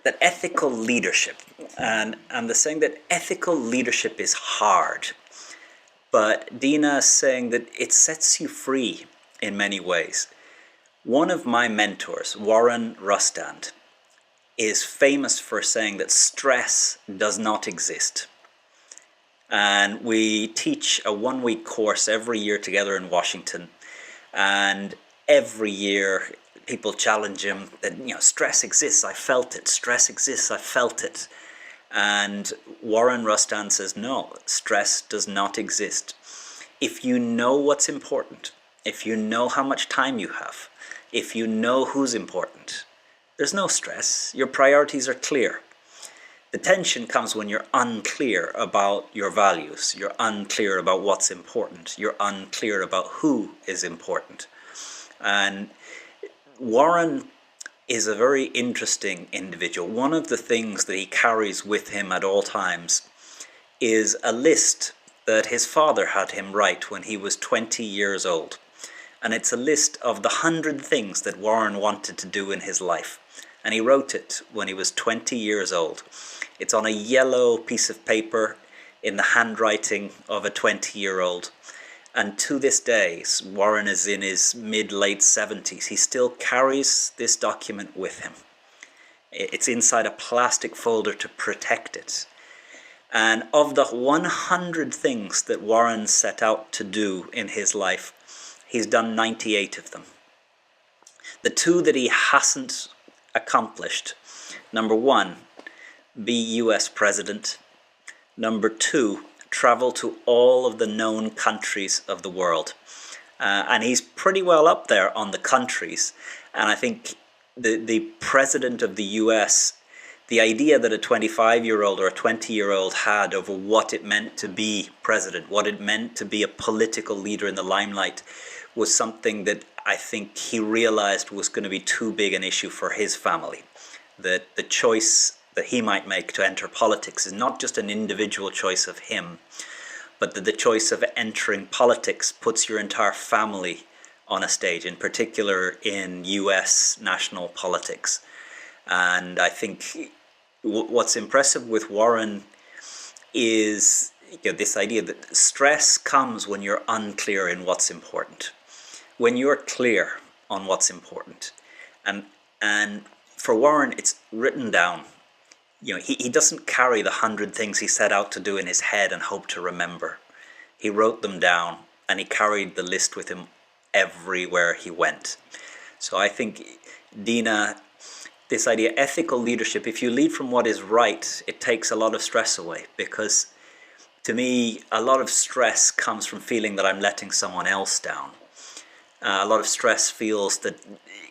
that ethical leadership, and the saying that ethical leadership is hard, but Dina is saying that it sets you free in many ways. One of my mentors, Warren Rustand, is famous for saying that stress does not exist. And we teach a one-week course every year together in Washington, and every year people challenge him that, stress exists, I felt it. Stress exists, I felt it. And Warren Rustand says, no, stress does not exist. If you know what's important, if you know how much time you have, if you know who's important, there's no stress. Your priorities are clear. The tension comes when you're unclear about your values. You're unclear about what's important. You're unclear about who is important. And Warren is a very interesting individual. One of the things that he carries with him at all times is a list that his father had him write when he was 20 years old. And it's a list of the 100 things that Warren wanted to do in his life. And he wrote it when he was 20 years old. It's on a yellow piece of paper in the handwriting of a 20-year-old. And to this day, Warren is in his mid-late 70s. He still carries this document with him. It's inside a plastic folder to protect it. And of the 100 things that Warren set out to do in his life, he's done 98 of them. The two that he hasn't accomplished: number one, be US president. Number two, travel to all of the known countries of the world. And he's pretty well up there on the countries. And I think the president of the US, the idea that a 25-year-old or a 20-year-old had over what it meant to be president, what it meant to be a political leader in the limelight, was something that I think he realized was going to be too big an issue for his family. That the choice that he might make to enter politics is not just an individual choice of him, but that the choice of entering politics puts your entire family on a stage, in particular in US national politics. And I think what's impressive with Warren is this idea that stress comes when you're unclear in what's important. When you're clear on what's important. And for Warren, it's written down. He doesn't carry the 100 things he set out to do in his head and hope to remember. He wrote them down, and he carried the list with him everywhere he went. So I think, Dina, this idea, ethical leadership, if you lead from what is right, it takes a lot of stress away. Because to me, a lot of stress comes from feeling that I'm letting someone else down. A lot of stress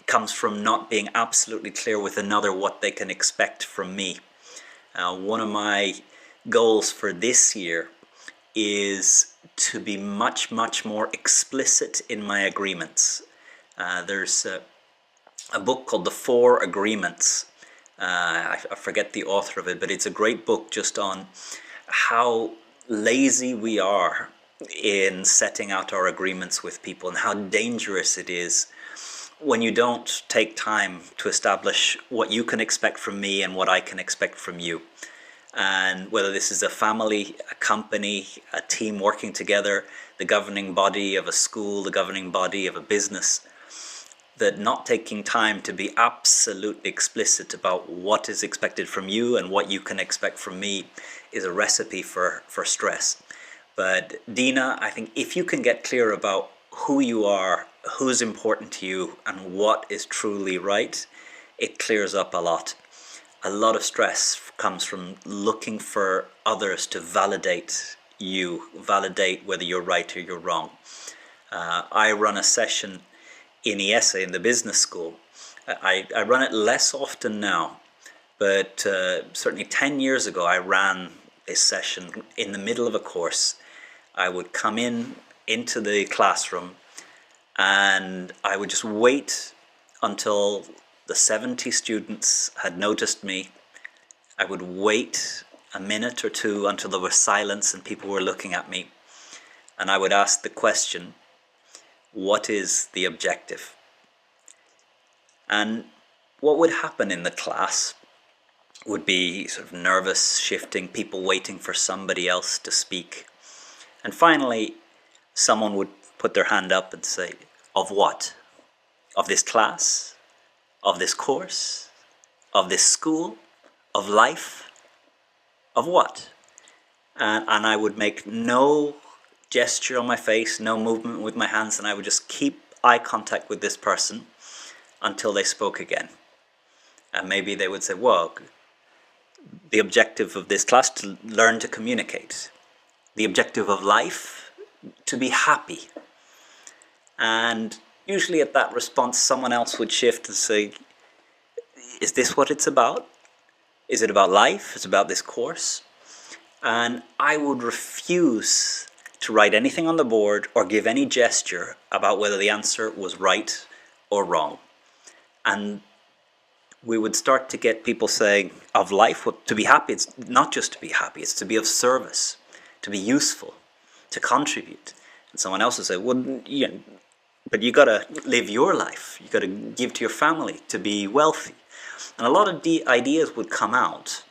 comes from not being absolutely clear with another what they can expect from me. One of my goals for this year is to be much, much more explicit in my agreements. There's a book called The Four Agreements. I forget the author of it, but it's a great book just on how lazy we are in setting out our agreements with people and how dangerous it is when you don't take time to establish what you can expect from me and what I can expect from you. And whether this is a family, a company, a team working together, the governing body of a school, the governing body of a business, that not taking time to be absolutely explicit about what is expected from you and what you can expect from me is a recipe for stress. But Dina, I think if you can get clear about who you are, who's important to you, and what is truly right, it clears up a lot. A lot of stress comes from looking for others to validate you, validate whether you're right or you're wrong. I run a session in IESE, in the Business School. I run it less often now, but certainly 10 years ago I ran this session in the middle of a course. I would come into the classroom and I would just wait until the 70 students had noticed me. I would wait a minute or two until there was silence and people were looking at me. And I would ask the question, what is the objective? And what would happen in the class would be sort of nervous, shifting, people waiting for somebody else to speak. And finally, someone would put their hand up and say, of what? Of this class? Of this course? Of this school? Of life? Of what? And I would make no gesture on my face, no movement with my hands, and I would just keep eye contact with this person until they spoke again. And maybe they would say, well, the objective of this class, to learn to communicate. The objective of life, to be happy. And usually at that response, someone else would shift and say, is this what it's about? Is it about life? Is it about this course? And I would refuse to write anything on the board or give any gesture about whether the answer was right or wrong. And we would start to get people saying, of life, well, to be happy, it's not just to be happy, it's to be of service, to be useful, to contribute. And someone else would say, well, yeah, but you got to live your life. You got to give to your family, to be wealthy. And a lot of ideas would come out.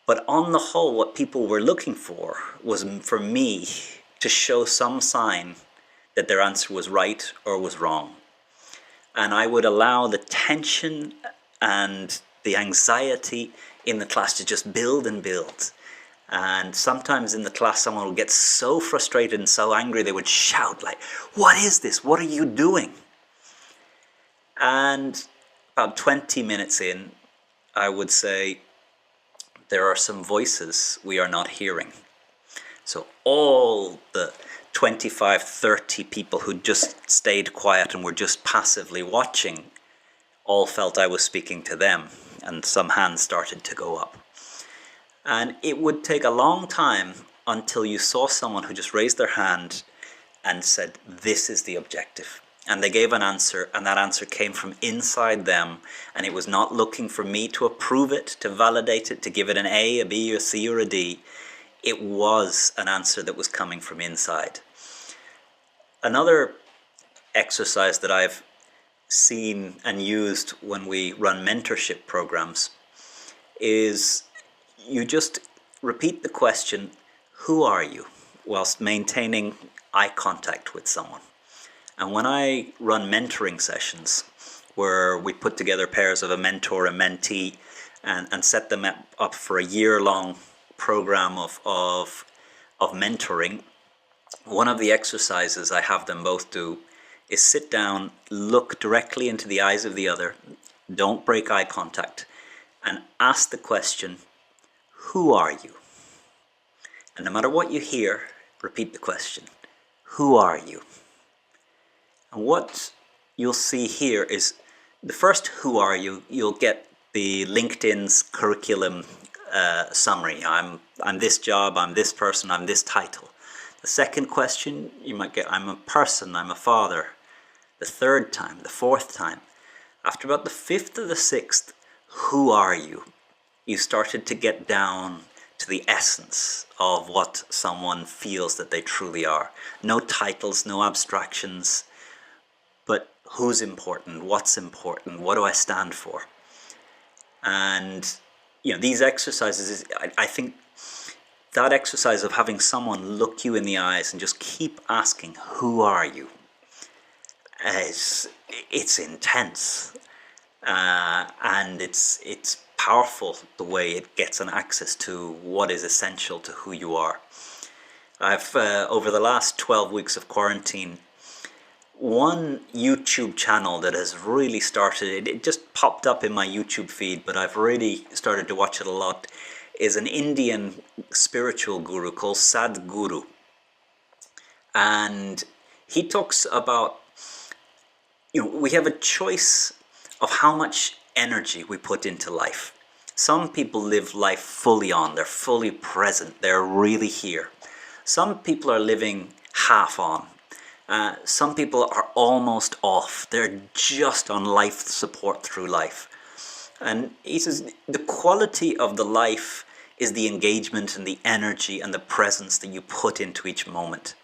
But on the whole, what people were looking for was for me to show some sign that their answer was right or was wrong. And I would allow the tension and the anxiety in the class to just build and build. And sometimes in the class, someone would get so frustrated and so angry, they would shout like, what is this? What are you doing? And about 20 minutes in, I would say, there are some voices we are not hearing. So all the 25, 30 people who just stayed quiet and were just passively watching all felt I was speaking to them, and some hands started to go up. And it would take a long time until you saw someone who just raised their hand and said, this is the objective. And they gave an answer, and that answer came from inside them, and it was not looking for me to approve it, to validate it, to give it an A, a B, a C, or a D. It was an answer that was coming from inside. Another exercise that I've seen and used when we run mentorship programs is you just repeat the question, who are you, whilst maintaining eye contact with someone. And when I run mentoring sessions where we put together pairs of a mentor and mentee and set them up for a year-long program of mentoring, one of the exercises I have them both do is sit down, look directly into the eyes of the other, don't break eye contact, and ask the question, who are you? And no matter what you hear, repeat the question, who are you? And what you'll see here is the first who are you, you'll get the LinkedIn's curriculum summary. I'm this job, I'm this person, I'm this title. The second question, you might get, I'm a person, I'm a father. The third time, the fourth time. After about the fifth or the sixth, who are you? You started to get down to the essence of what someone feels that they truly are. No titles, no abstractions, but who's important, what's important, what do I stand for? And these exercises, I think that exercise of having someone look you in the eyes and just keep asking, who are you? It's intense, and it's powerful the way it gets an access to what is essential to who you are. I've over the last 12 weeks of quarantine, one YouTube channel that has really started, it just popped up in my YouTube feed, but I've really started to watch it a lot, is an Indian spiritual guru called Sadhguru. And he talks about, we have a choice of how much energy we put into life. Some people live life fully on, they're fully present, they're really here. Some people are living half on. Some people are almost off, they're just on life support through life. And he says the quality of the life is the engagement and the energy and the presence that you put into each moment.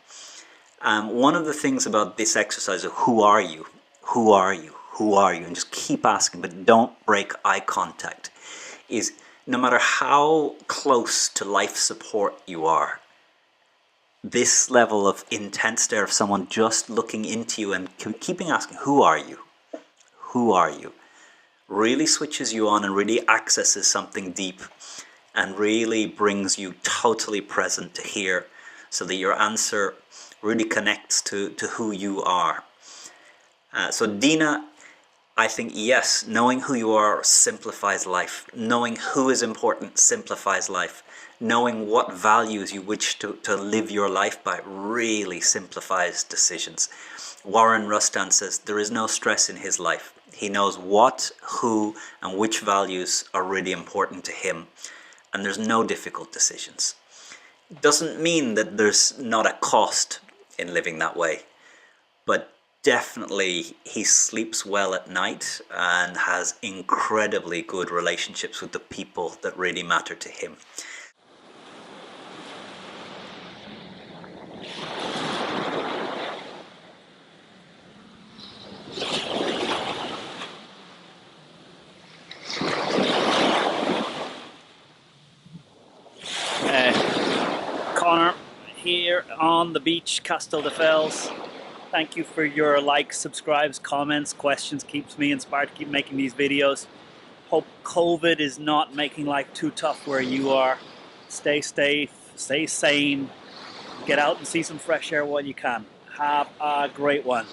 One of the things about this exercise of who are you? Who are you? Who are you? And just keep asking, but don't break eye contact. is no matter how close to life support you are, this level of intense stare of someone just looking into you and keeping asking, who are you? Who are you? Really switches you on and really accesses something deep and really brings you totally present to hear, so that your answer really connects to who you are. So Dina, I think, yes, knowing who you are simplifies life. Knowing who is important simplifies life. Knowing what values you wish to live your life by really simplifies decisions. Warren Rustand says there is no stress in his life. He knows what, who, and which values are really important to him. And there's no difficult decisions. It doesn't mean that there's not a cost in living that way, but definitely he sleeps well at night and has incredibly good relationships with the people that really matter to him. Conor here on the beach, Casteldefels. Thank you for your likes, subscribes, comments, questions. Keeps me inspired to keep making these videos. Hope COVID is not making life too tough where you are. Stay safe, stay sane, get out and see some fresh air while you can. Have a great one.